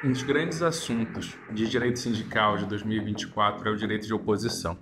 Um dos grandes assuntos de direito sindical de 2024 é o direito de oposição.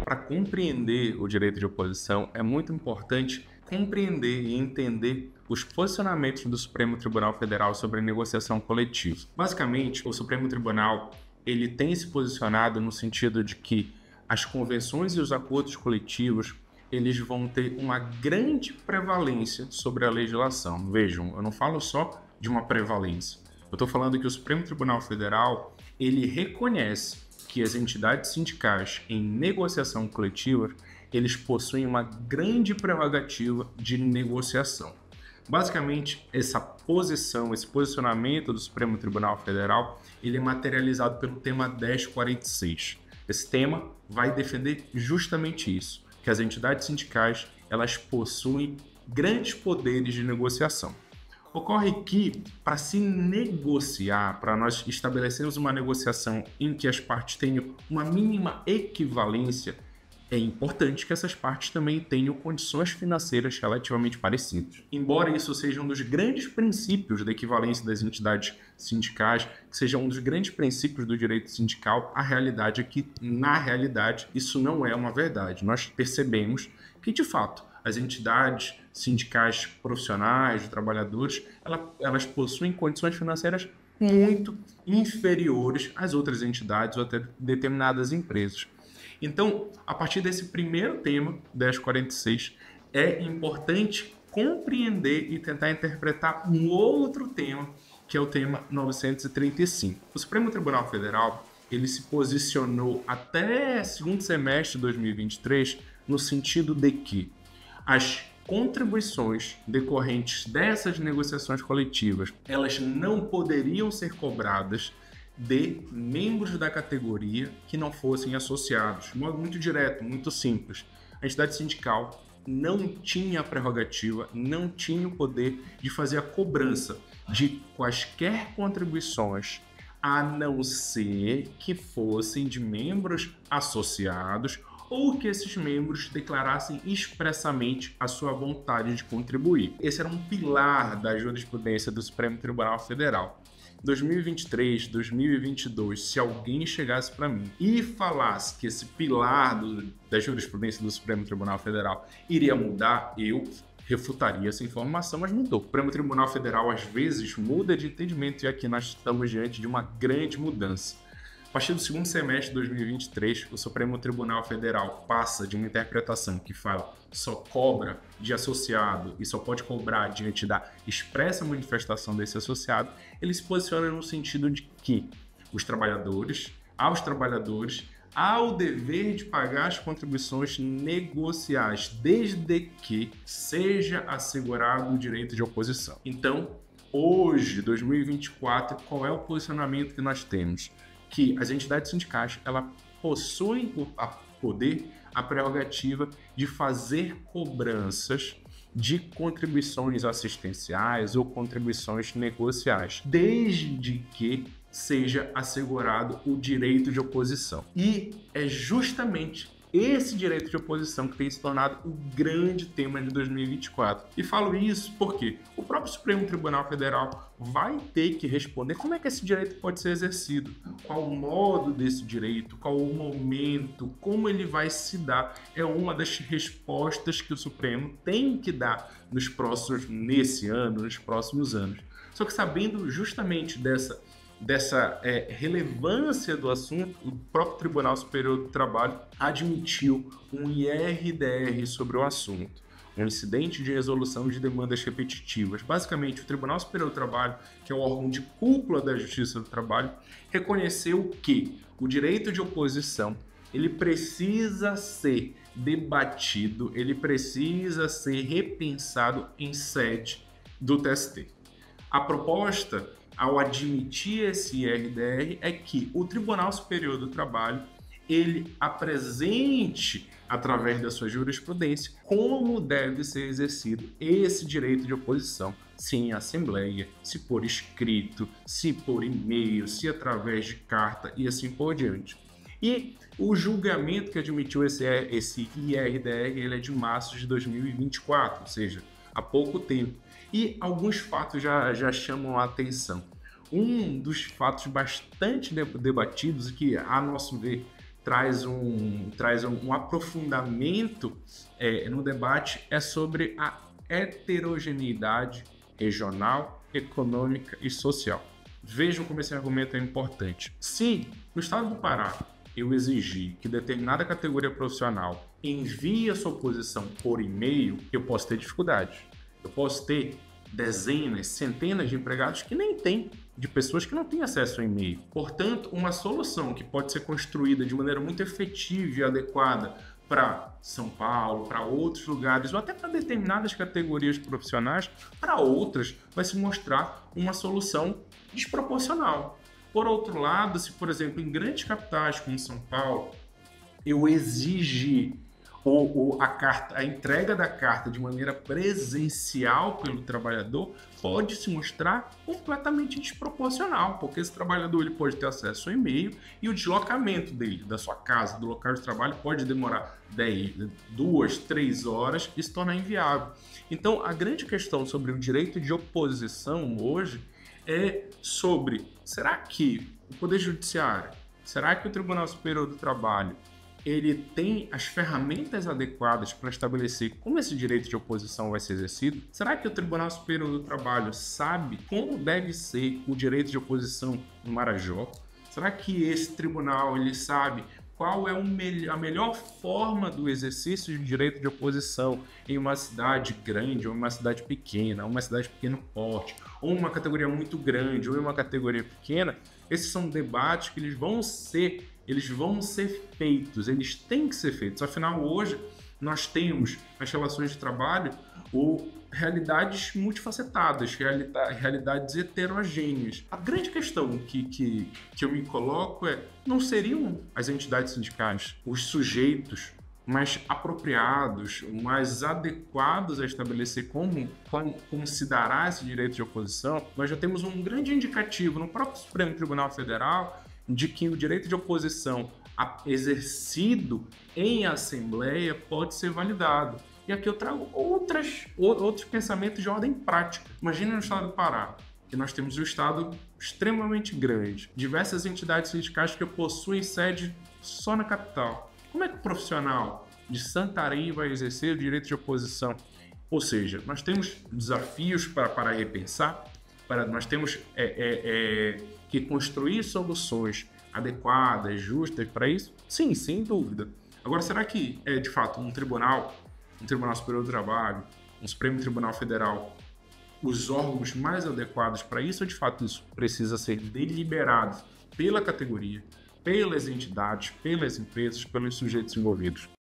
Para compreender o direito de oposição, é muito importante compreender e entender os posicionamentos do Supremo Tribunal Federal sobre a negociação coletiva. Basicamente, o Supremo Tribunal ele tem se posicionado no sentido de que as convenções e os acordos coletivos eles vão ter uma grande prevalência sobre a legislação. Vejam, eu não falo só de uma prevalência. Eu estou falando que o Supremo Tribunal Federal ele reconhece que as entidades sindicais em negociação coletiva eles possuem uma grande prerrogativa de negociação. Basicamente, essa posição, esse posicionamento do Supremo Tribunal Federal, ele é materializado pelo tema 1046. Esse tema vai defender justamente isso, que as entidades sindicais elas possuem grandes poderes de negociação. Ocorre que, para se negociar, para nós estabelecermos uma negociação em que as partes tenham uma mínima equivalência, é importante que essas partes também tenham condições financeiras relativamente parecidas. Embora isso seja um dos grandes princípios da equivalência das entidades sindicais, que seja um dos grandes princípios do direito sindical, a realidade é que, na realidade, isso não é uma verdade. Nós percebemos que, de fato, as entidades sindicais profissionais, de trabalhadores, elas possuem condições financeiras muito inferiores às outras entidades ou até determinadas empresas. Então, a partir desse primeiro tema, 1046, é importante compreender e tentar interpretar um outro tema, que é o tema 935. O Supremo Tribunal Federal ele se posicionou até segundo semestre de 2023 no sentido de que as contribuições decorrentes dessas negociações coletivas, elas não poderiam ser cobradas de membros da categoria que não fossem associados. De modo muito direto, muito simples. A entidade sindical não tinha a prerrogativa, não tinha o poder de fazer a cobrança de quaisquer contribuições, a não ser que fossem de membros associados ou que esses membros declarassem expressamente a sua vontade de contribuir. Esse era um pilar da jurisprudência do Supremo Tribunal Federal. 2023, 2022, se alguém chegasse para mim e falasse que esse pilar da jurisprudência do Supremo Tribunal Federal iria mudar, eu refutaria essa informação, mas mudou. O Supremo Tribunal Federal às vezes muda de entendimento e aqui nós estamos diante de uma grande mudança. A partir do segundo semestre de 2023, o Supremo Tribunal Federal passa de uma interpretação que fala só cobra de associado e só pode cobrar diante da expressa manifestação desse associado, ele se posiciona no sentido de que aos trabalhadores, há o dever de pagar as contribuições negociais, desde que seja assegurado o direito de oposição. Então, hoje, 2024, qual é o posicionamento que nós temos? Que as entidades sindicais ela possuem o poder, a prerrogativa de fazer cobranças de contribuições assistenciais ou contribuições negociais, desde que seja assegurado o direito de oposição. E é justamente esse direito de oposição que tem se tornado o grande tema de 2024. E falo isso porque o próprio Supremo Tribunal Federal vai ter que responder como é que esse direito pode ser exercido, qual o modo desse direito, qual o momento, como ele vai se dar. É uma das respostas que o Supremo tem que dar nesse ano, nos próximos anos. Só que sabendo justamente dessa relevância do assunto, o próprio Tribunal Superior do Trabalho admitiu um IRDR sobre o assunto, um incidente de resolução de demandas repetitivas. Basicamente, o Tribunal Superior do Trabalho, que é o órgão de cúpula da Justiça do Trabalho, reconheceu que o direito de oposição ele precisa ser debatido, ele precisa ser repensado em sede do TST. A proposta ao admitir esse IRDR é que o Tribunal Superior do Trabalho ele apresente, através da sua jurisprudência, como deve ser exercido esse direito de oposição, se em assembleia, se por escrito, se por e-mail, se através de carta e assim por diante. E o julgamento que admitiu esse IRDR ele é de março de 2024, ou seja, há pouco tempo. E alguns fatos já chamam a atenção. Um dos fatos bastante debatidos e que, a nosso ver, traz um aprofundamento no debate é sobre a heterogeneidade regional, econômica e social. Vejam como esse argumento é importante. Se no estado do Pará eu exigir que determinada categoria profissional envie a sua posição por e-mail, eu posso ter dificuldade. Eu posso ter dezenas, centenas de empregados que nem têm, de pessoas que não têm acesso ao e-mail. Portanto, uma solução que pode ser construída de maneira muito efetiva e adequada para São Paulo, para outros lugares, ou até para determinadas categorias profissionais, para outras vai se mostrar uma solução desproporcional. Por outro lado, se, por exemplo, em grandes capitais como São Paulo, eu exigir a entrega da carta de maneira presencial pelo trabalhador, pode se mostrar completamente desproporcional, porque esse trabalhador ele pode ter acesso ao e-mail e o deslocamento dele, da sua casa, do local de trabalho, pode demorar 2, 3 horas e se tornar inviável. Então, a grande questão sobre o direito de oposição hoje é sobre, será que o Poder Judiciário, será que o Tribunal Superior do Trabalho, ele tem as ferramentas adequadas para estabelecer como esse direito de oposição vai ser exercido? Será que o Tribunal Superior do Trabalho sabe como deve ser o direito de oposição no Marajó? Será que esse tribunal ele sabe qual é a melhor forma do exercício de direito de oposição em uma cidade grande ou em uma cidade pequena, ou uma cidade de pequeno porte, ou uma categoria muito grande ou em uma categoria pequena? Esses são debates que eles vão ser feitos, eles têm que ser feitos. Afinal, hoje nós temos nas relações de trabalho realidades multifacetadas, realidades heterogêneas. A grande questão que eu me coloco não seriam as entidades sindicais, os sujeitos mais apropriados, mais adequados a estabelecer como se dará esse direito de oposição? Nós já temos um grande indicativo no próprio Supremo Tribunal Federal de que o direito de oposição exercido em assembleia pode ser validado. E aqui eu trago outros pensamentos de ordem prática. Imagina no estado do Pará, que nós temos um estado extremamente grande, diversas entidades sindicais que possuem sede só na capital. Como é que o profissional de Santarém vai exercer o direito de oposição? Ou seja, nós temos desafios para repensar, nós temos que construir soluções adequadas, justas para isso? Sim, sem dúvida. Agora, será que de fato um Tribunal Superior do Trabalho, um Supremo Tribunal Federal, os órgãos mais adequados para isso, ou de fato isso precisa ser deliberado pela categoria, pelas entidades, pelas empresas, pelos sujeitos envolvidos?